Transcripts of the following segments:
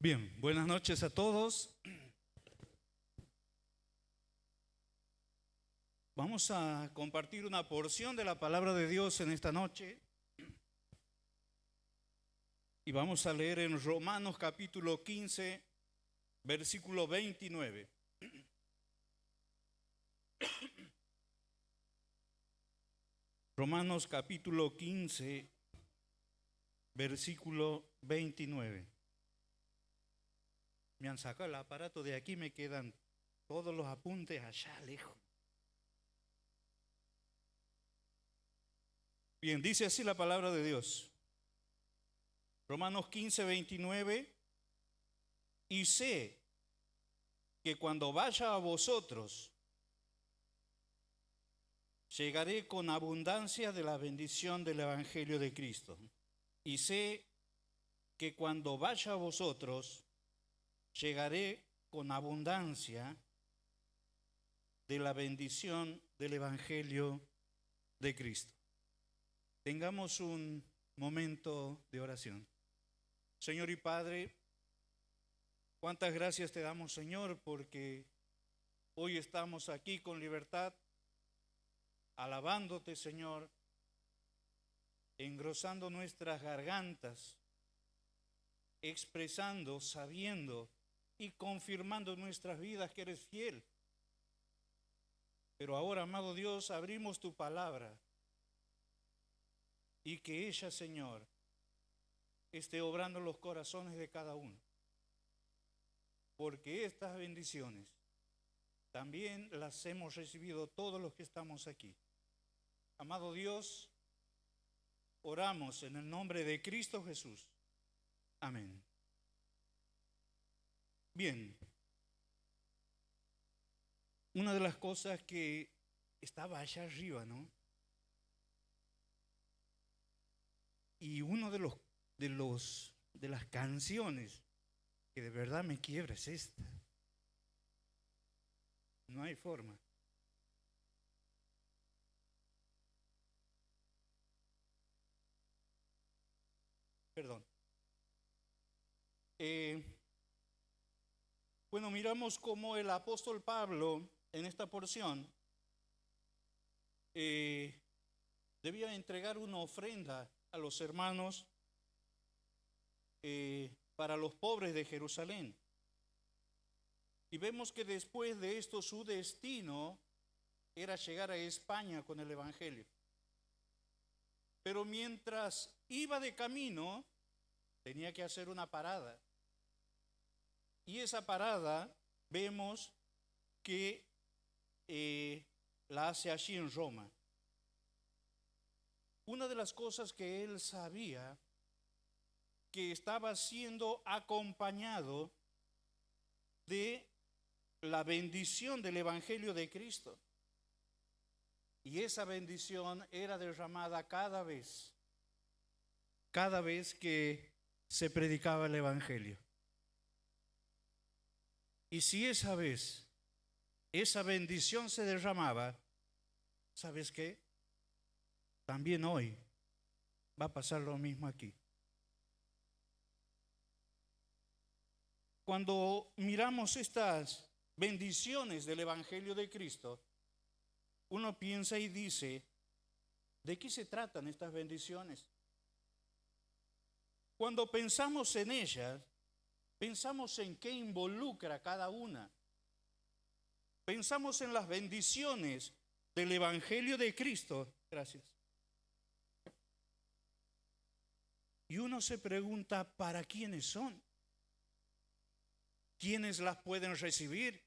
Bien, buenas noches a todos. Vamos a compartir una porción de la palabra de Dios en esta noche y vamos a leer en Romanos capítulo 15, versículo 29. Romanos capítulo 15, versículo 29. Me han sacado el aparato de aquí, me quedan todos los apuntes allá lejos. Bien, dice así la palabra de Dios. Romanos 15, 29. Y sé que cuando vaya a vosotros, llegaré con abundancia de la bendición del Evangelio de Cristo. Y sé que cuando vaya a vosotros, llegaré con abundancia de la bendición del Evangelio de Cristo. Tengamos un momento de oración. Señor y Padre, cuántas gracias te damos, Señor, porque hoy estamos aquí con libertad, alabándote, Señor, engrosando nuestras gargantas, expresando, sabiendo y confirmando en nuestras vidas que eres fiel. Pero ahora, amado Dios, abrimos tu palabra y que ella, Señor, esté obrando en los corazones de cada uno. Porque estas bendiciones también las hemos recibido todos los que estamos aquí. Amado Dios, oramos en el nombre de Cristo Jesús. Amén. Bien, una de las cosas que estaba allá arriba, ¿no? Y uno de las canciones que de verdad me quiebra es esta. No hay forma. Perdón. Bueno, miramos cómo el apóstol Pablo en esta porción debía entregar una ofrenda a los hermanos para los pobres de Jerusalén. Y vemos que después de esto su destino era llegar a España con el Evangelio. Pero mientras iba de camino, tenía que hacer una parada. Y esa parada vemos que la hace allí en Roma. Una de las cosas que él sabía, que estaba siendo acompañado de la bendición del Evangelio de Cristo. Y esa bendición era derramada cada vez que se predicaba el Evangelio. Y si esa vez esa bendición se derramaba, ¿sabes qué? También hoy va a pasar lo mismo aquí. Cuando miramos estas bendiciones del Evangelio de Cristo, uno piensa y dice, ¿de qué se tratan estas bendiciones? Cuando pensamos en ellas, pensamos en qué involucra cada una. Pensamos en las bendiciones del Evangelio de Cristo. Gracias. Y uno se pregunta, ¿para quiénes son? ¿Quiénes las pueden recibir?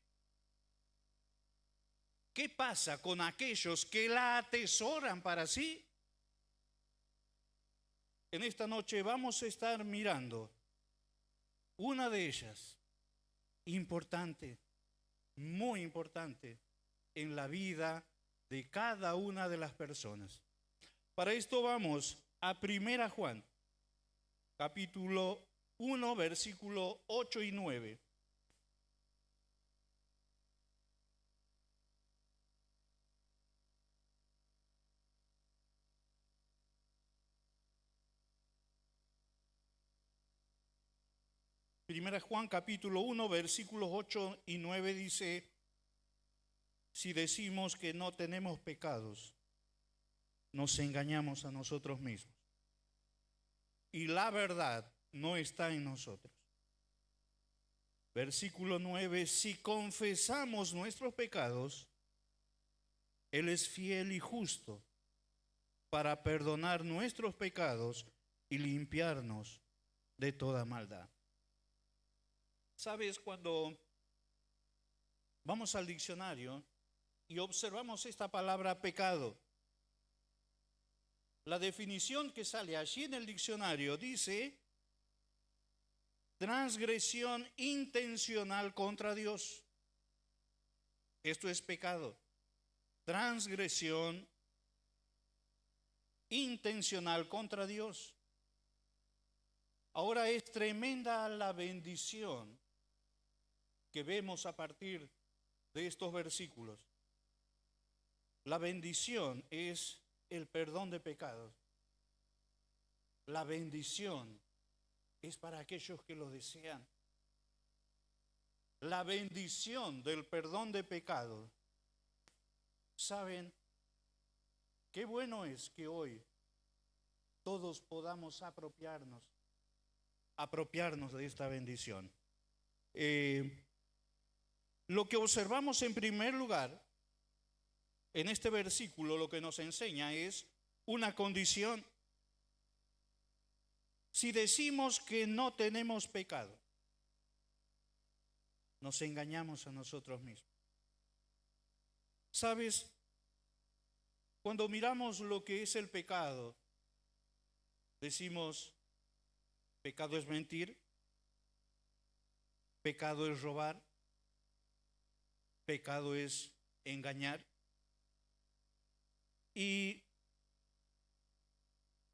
¿Qué pasa con aquellos que la atesoran para sí? En esta noche vamos a estar mirando una de ellas, importante, muy importante, en la vida de cada una de las personas. Para esto vamos a 1 Juan, capítulo 1, versículo 8 y 9. Primera Juan capítulo 1, versículos 8 y 9 dice: si decimos que no tenemos pecados, nos engañamos a nosotros mismos, y la verdad no está en nosotros. Versículo 9: si confesamos nuestros pecados, Él es fiel y justo para perdonar nuestros pecados y limpiarnos de toda maldad. ¿Sabes? Cuando vamos al diccionario y observamos esta palabra pecado, la definición que sale allí en el diccionario dice: transgresión intencional contra Dios. Esto es pecado. Transgresión intencional contra Dios. Ahora, es tremenda la bendición que vemos a partir de estos versículos. La bendición es el perdón de pecados. La bendición es para aquellos que lo desean. La bendición del perdón de pecados. ¿Saben? Qué bueno es que hoy todos podamos apropiarnos de esta bendición. Lo que observamos en primer lugar en este versículo, lo que nos enseña es una condición. Si decimos que no tenemos pecado, nos engañamos a nosotros mismos. ¿Sabes? Cuando miramos lo que es el pecado, decimos: pecado es mentir, pecado es robar, pecado es engañar. Y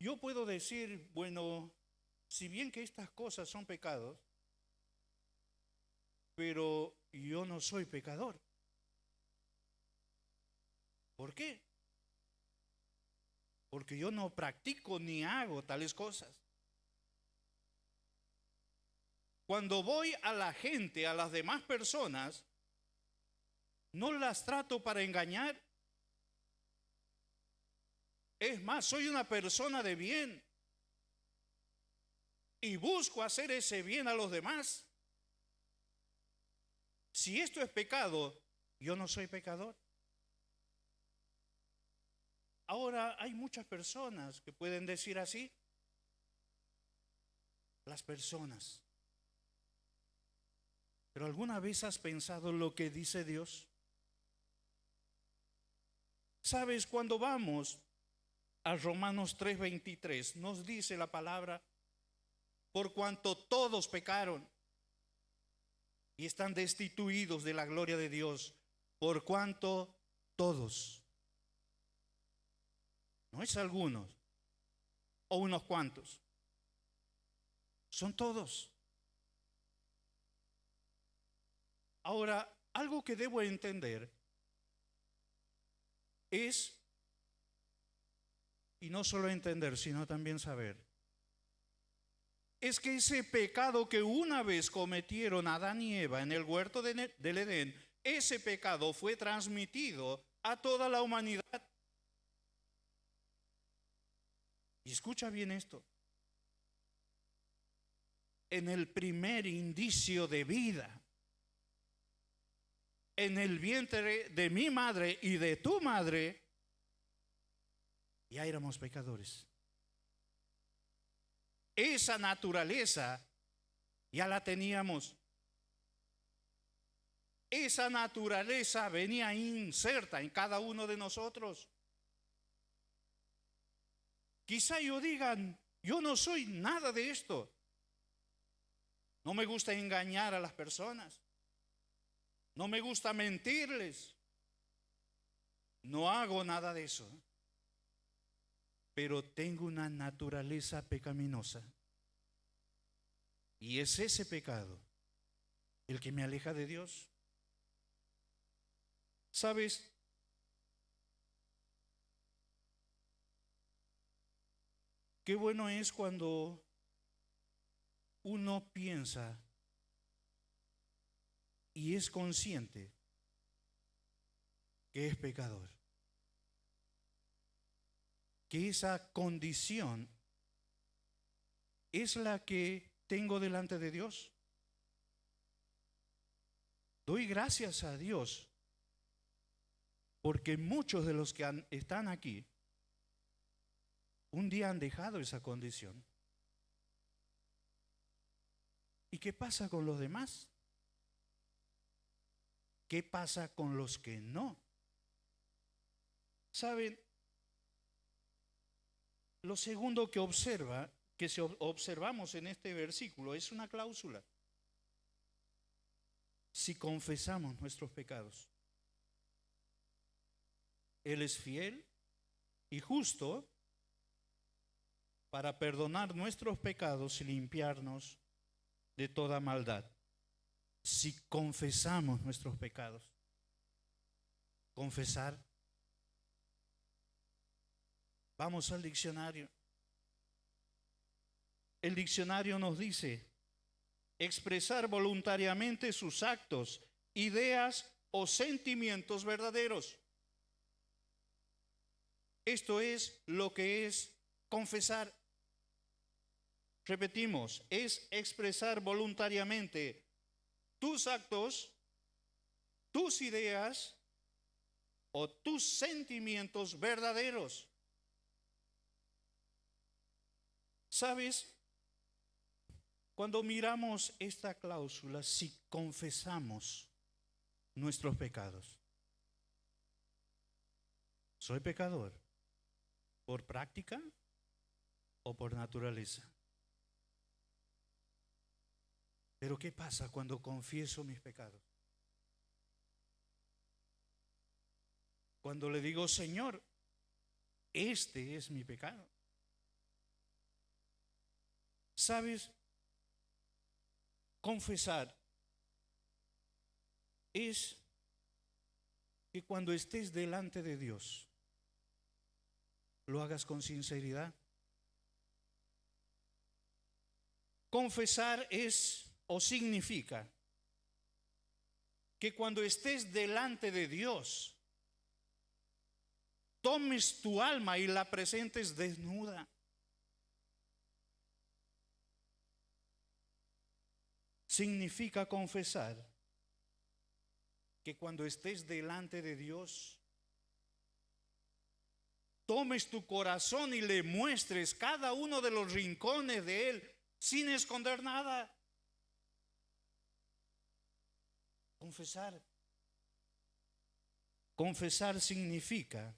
yo puedo decir, bueno, si bien que estas cosas son pecados, pero yo no soy pecador. ¿Por qué? Porque yo no practico ni hago tales cosas. Cuando voy a la gente, a las demás personas, no las trato para engañar. Es más, soy una persona de bien y busco hacer ese bien a los demás. Si esto es pecado, yo no soy pecador. Ahora, hay muchas personas que pueden decir así. Las personas. ¿Pero alguna vez has pensado lo que dice Dios? ¿Sabes? Cuando vamos a Romanos 3:23, nos dice la palabra: por cuanto todos pecaron y están destituidos de la gloria de Dios, por cuanto todos. No es algunos o unos cuantos, son todos. Ahora, algo que debo entender es, y no solo entender, sino también saber, es que ese pecado que una vez cometieron Adán y Eva en el huerto del Edén, ese pecado fue transmitido a toda la humanidad. Y escucha bien esto. En el primer indicio de vida, en el vientre de mi madre y de tu madre, ya éramos pecadores. Esa naturaleza ya la teníamos. Esa naturaleza venía inserta en cada uno de nosotros. Quizá yo digan, yo no soy nada de esto. No me gusta engañar a las personas. No me gusta mentirles. No hago nada de eso. Pero tengo una naturaleza pecaminosa. Y es ese pecado el que me aleja de Dios. ¿Sabes? Qué bueno es cuando uno piensa y es consciente que es pecador, que esa condición es la que tengo delante de Dios. Doy gracias a Dios porque muchos de los que están aquí un día han dejado esa condición. ¿Y qué pasa con los demás? ¿Qué pasa con los que no? ¿Saben? Lo segundo que observamos en este versículo es una cláusula. Si confesamos nuestros pecados, Él es fiel y justo para perdonar nuestros pecados y limpiarnos de toda maldad. Si confesamos nuestros pecados, confesar. Vamos al diccionario. El diccionario nos dice: expresar voluntariamente sus actos, ideas o sentimientos verdaderos. Esto es lo que es confesar. Repetimos, es expresar voluntariamente tus actos, tus ideas o tus sentimientos verdaderos. ¿Sabes? Cuando miramos esta cláusula, si confesamos nuestros pecados, ¿soy pecador por práctica o por naturaleza? Pero ¿qué pasa cuando confieso mis pecados? Cuando le digo: Señor, este es mi pecado. ¿Sabes? Confesar es que cuando estés delante de Dios, lo hagas con sinceridad. Confesar es o significa que cuando estés delante de Dios, tomes tu alma y la presentes desnuda. Significa confesar que cuando estés delante de Dios, tomes tu corazón y le muestres cada uno de los rincones de Él sin esconder nada. Confesar. Confesar significa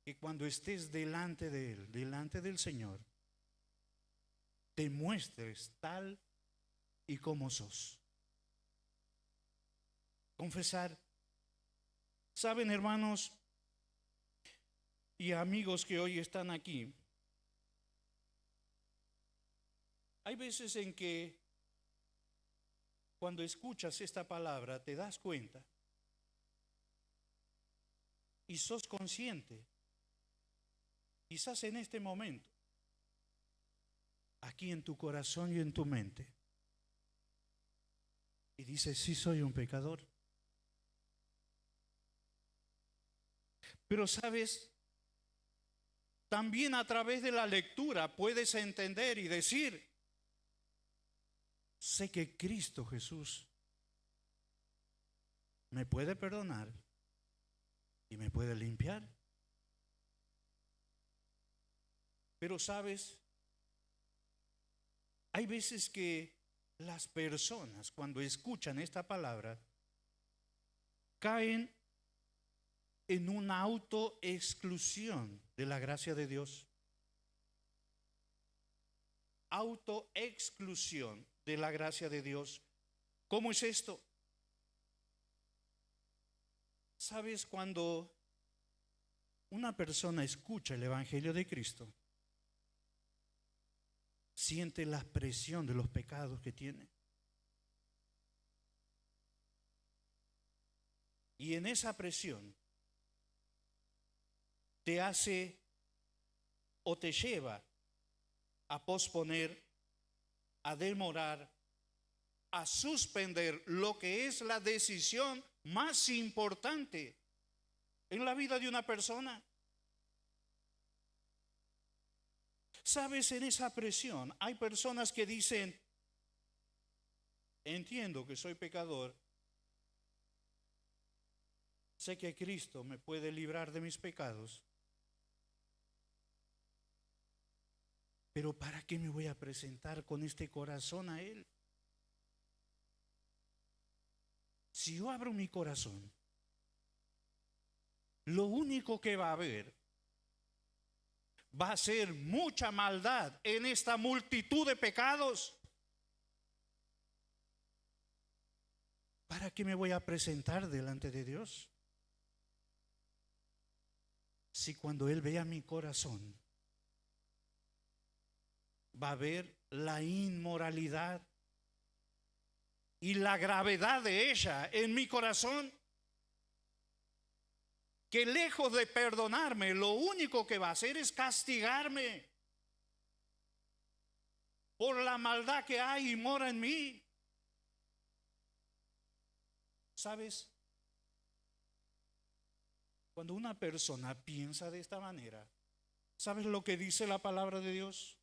que cuando estés delante de Él, delante del Señor, te muestres tal y como sos. Confesar. Saben, hermanos y amigos que hoy están aquí, hay veces en que cuando escuchas esta palabra te das cuenta y sos consciente, quizás en este momento, aquí en tu corazón y en tu mente, y dices: sí, soy un pecador. Pero sabes, también a través de la lectura puedes entender y decir: sé que Cristo Jesús me puede perdonar y me puede limpiar. Pero sabes, hay veces que las personas, cuando escuchan esta palabra, caen en una autoexclusión de la gracia de Dios. Autoexclusión de la gracia de Dios. ¿Cómo es esto? ¿Sabes? Cuando una persona escucha el Evangelio de Cristo, siente la presión de los pecados que tiene. Y en esa presión te hace o te lleva a posponer, a demorar, a suspender lo que es la decisión más importante en la vida de una persona. Sabes, en esa presión hay personas que dicen, entiendo que soy pecador, sé que Cristo me puede librar de mis pecados, pero ¿para qué me voy a presentar con este corazón a Él? Si yo abro mi corazón, lo único que va a haber va a ser mucha maldad en esta multitud de pecados. ¿Para qué me voy a presentar delante de Dios? Si cuando Él vea mi corazón, va a ver la inmoralidad y la gravedad de ella en mi corazón, que lejos de perdonarme, lo único que va a hacer es castigarme por la maldad que hay y mora en mí. ¿Sabes? Cuando una persona piensa de esta manera, ¿sabes lo que dice la palabra de Dios?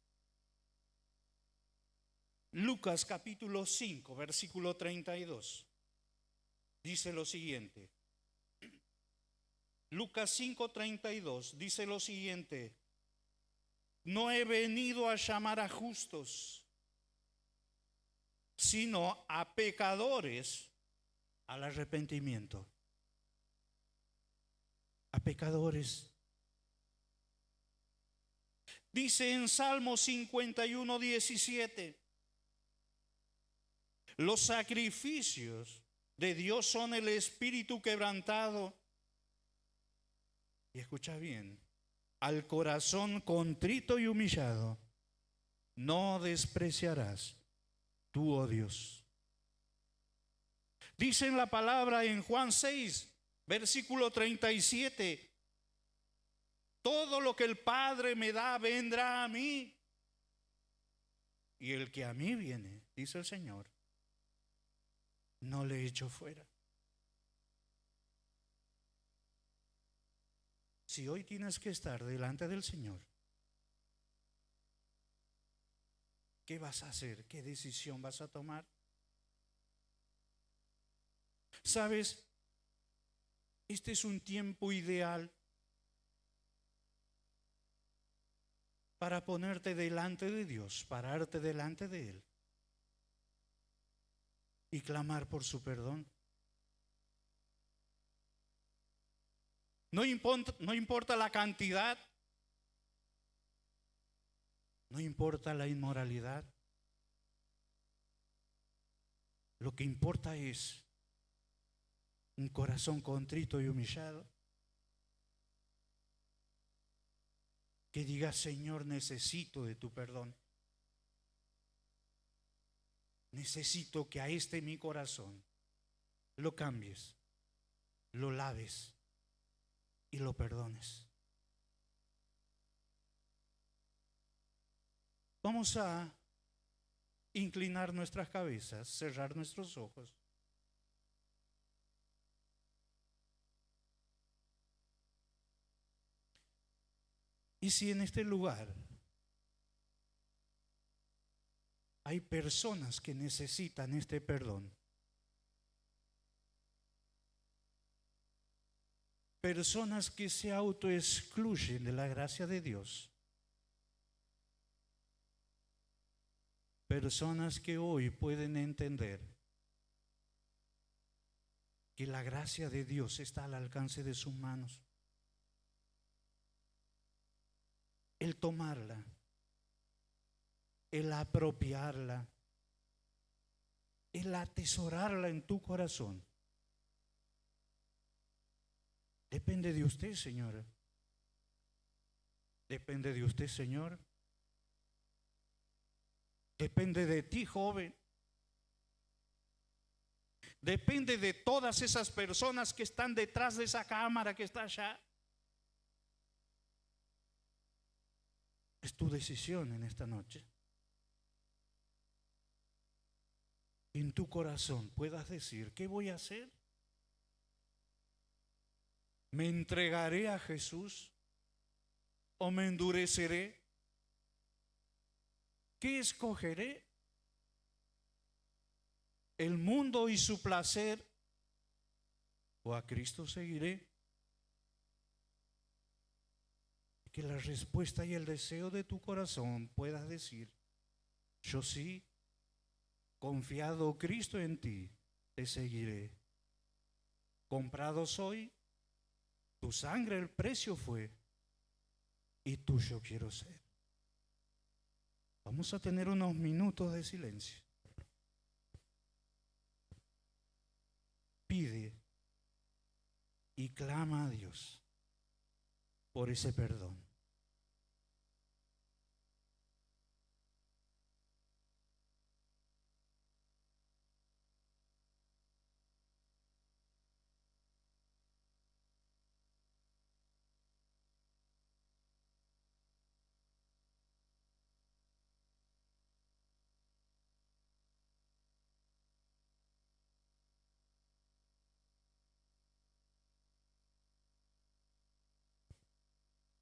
Lucas capítulo 5, versículo 32. Dice lo siguiente. Lucas 5:32 dice lo siguiente: no he venido a llamar a justos, sino a pecadores al arrepentimiento. A pecadores. Dice en Salmo 51:17, los sacrificios de Dios son el espíritu quebrantado. Y escucha bien, al corazón contrito y humillado no despreciarás tú, oh Dios. Dice en la palabra en Juan 6, versículo 37, todo lo que el Padre me da vendrá a mí, y el que a mí viene, dice el Señor, no le echo fuera. Si hoy tienes que estar delante del Señor, ¿qué vas a hacer? ¿Qué decisión vas a tomar? ¿Sabes? Este es un tiempo ideal para ponerte delante de Dios, pararte delante de Él y clamar por su perdón. No importa la cantidad, no importa la inmoralidad. Lo que importa es un corazón contrito y humillado, que diga: Señor, necesito de tu perdón. Necesito que a mi corazón lo cambies, lo laves y lo perdones. Vamos a inclinar nuestras cabezas, cerrar nuestros ojos. Y si en este lugar hay personas que necesitan este perdón, personas que se autoexcluyen de la gracia de Dios, personas que hoy pueden entender que la gracia de Dios está al alcance de sus manos, el tomarla, el apropiarla, el atesorarla en tu corazón, depende de usted, señora. Depende de usted, señor. Depende de ti, joven. Depende de todas esas personas que están detrás de esa cámara que está allá. Es tu decisión en esta noche. en tu corazón puedas decir, ¿qué voy a hacer? ¿Me entregaré a Jesús o me endureceré? ¿Qué escogeré? ¿El mundo y su placer o a Cristo seguiré? Que la respuesta y el deseo de tu corazón puedas decir, yo sí, confiado Cristo en ti, te seguiré. Comprado soy, tu sangre el precio fue, y tuyo quiero ser. Vamos a tener unos minutos de silencio. Pide y clama a Dios por ese perdón.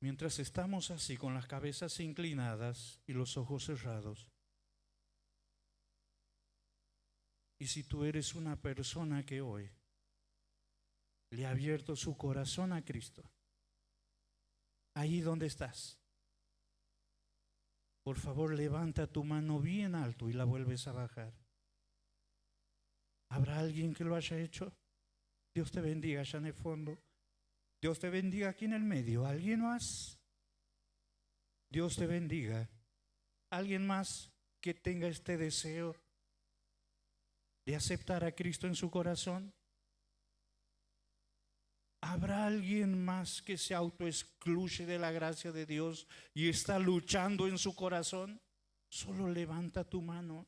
Mientras estamos así con las cabezas inclinadas y los ojos cerrados, y si tú eres una persona que hoy le ha abierto su corazón a Cristo, ahí donde estás, por favor levanta tu mano bien alto y la vuelves a bajar. ¿Habrá alguien que lo haya hecho? Dios te bendiga allá en el fondo. Dios te bendiga aquí en el medio. ¿Alguien más? Dios te bendiga. ¿Alguien más que tenga este deseo de aceptar a Cristo en su corazón? ¿Habrá alguien más que se autoexcluye de la gracia de Dios y está luchando en su corazón? Solo levanta tu mano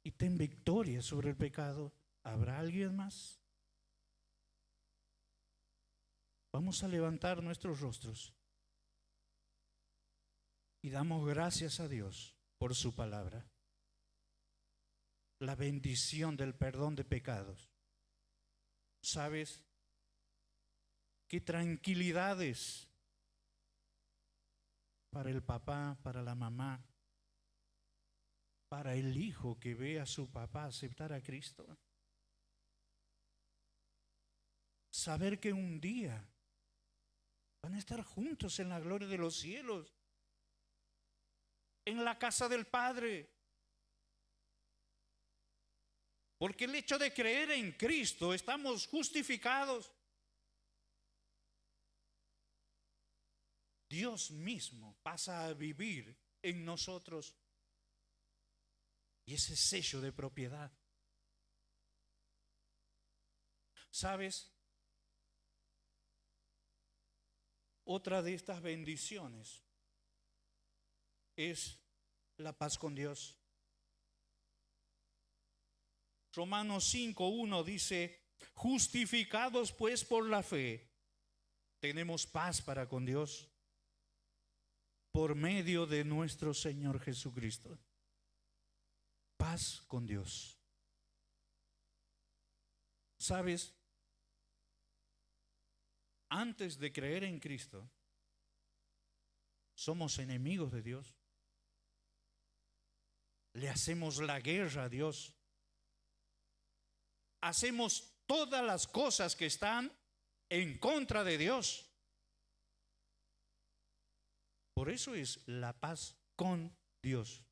y ten victoria sobre el pecado. ¿Habrá alguien más? Vamos a levantar nuestros rostros y damos gracias a Dios por su palabra. La bendición del perdón de pecados. ¿Sabes qué tranquilidades para el papá, para la mamá, para el hijo que ve a su papá aceptar a Cristo? Saber que un día van a estar juntos en la gloria de los cielos, en la casa del Padre. Porque el hecho de creer en Cristo estamos justificados. Dios mismo pasa a vivir en nosotros y ese sello de propiedad. ¿Sabes? Otra de estas bendiciones es la paz con Dios. Romanos 5:1 dice, justificados pues por la fe, tenemos paz para con Dios por medio de nuestro Señor Jesucristo. Paz con Dios. ¿Sabes? Antes de creer en Cristo, somos enemigos de Dios. Le hacemos la guerra a Dios. Hacemos todas las cosas que están en contra de Dios. Por eso es la paz con Dios.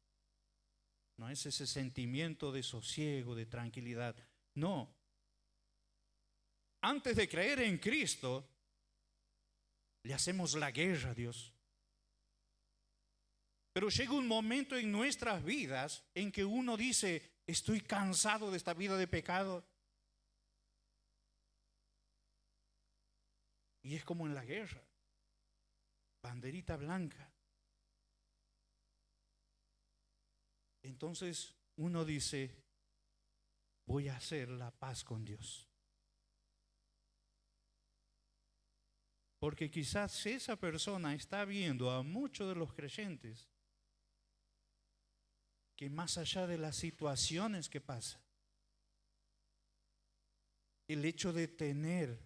No es ese sentimiento de sosiego, de tranquilidad. No. Antes de creer en Cristo, le hacemos la guerra a Dios. Pero llega un momento en nuestras vidas en que uno dice, estoy cansado de esta vida de pecado. Y es como en la guerra, banderita blanca. Entonces uno dice, voy a hacer la paz con Dios. Porque quizás esa persona está viendo a muchos de los creyentes que más allá de las situaciones que pasan, el hecho de tener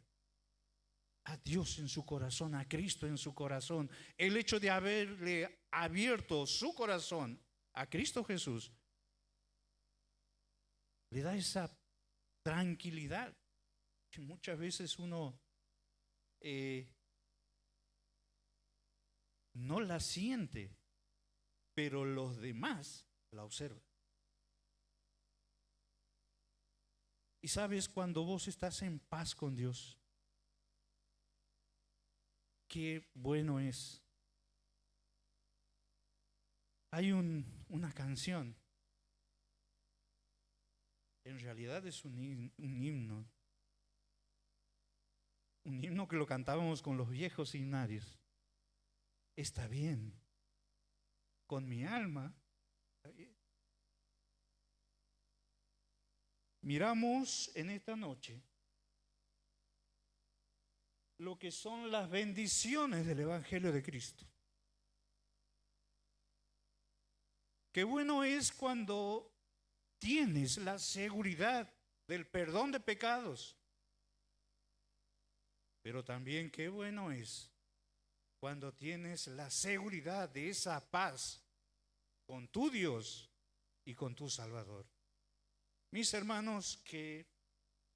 a Dios en su corazón, a Cristo en su corazón, el hecho de haberle abierto su corazón a Cristo Jesús, le da esa tranquilidad que muchas veces uno no la siente, pero los demás la observan. Y sabes, cuando vos estás en paz con Dios, qué bueno es. Hay una canción, en realidad es un himno que lo cantábamos con los viejos himnarios. Está bien, con mi alma, está bien. Miramos en esta noche lo que son las bendiciones del Evangelio de Cristo. Qué bueno es cuando tienes la seguridad del perdón de pecados, pero también qué bueno es cuando tienes la seguridad de esa paz con tu Dios y con tu Salvador. Mis hermanos, que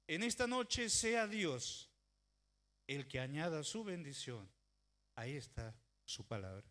en esta noche sea Dios el que añada su bendición. Ahí está su palabra.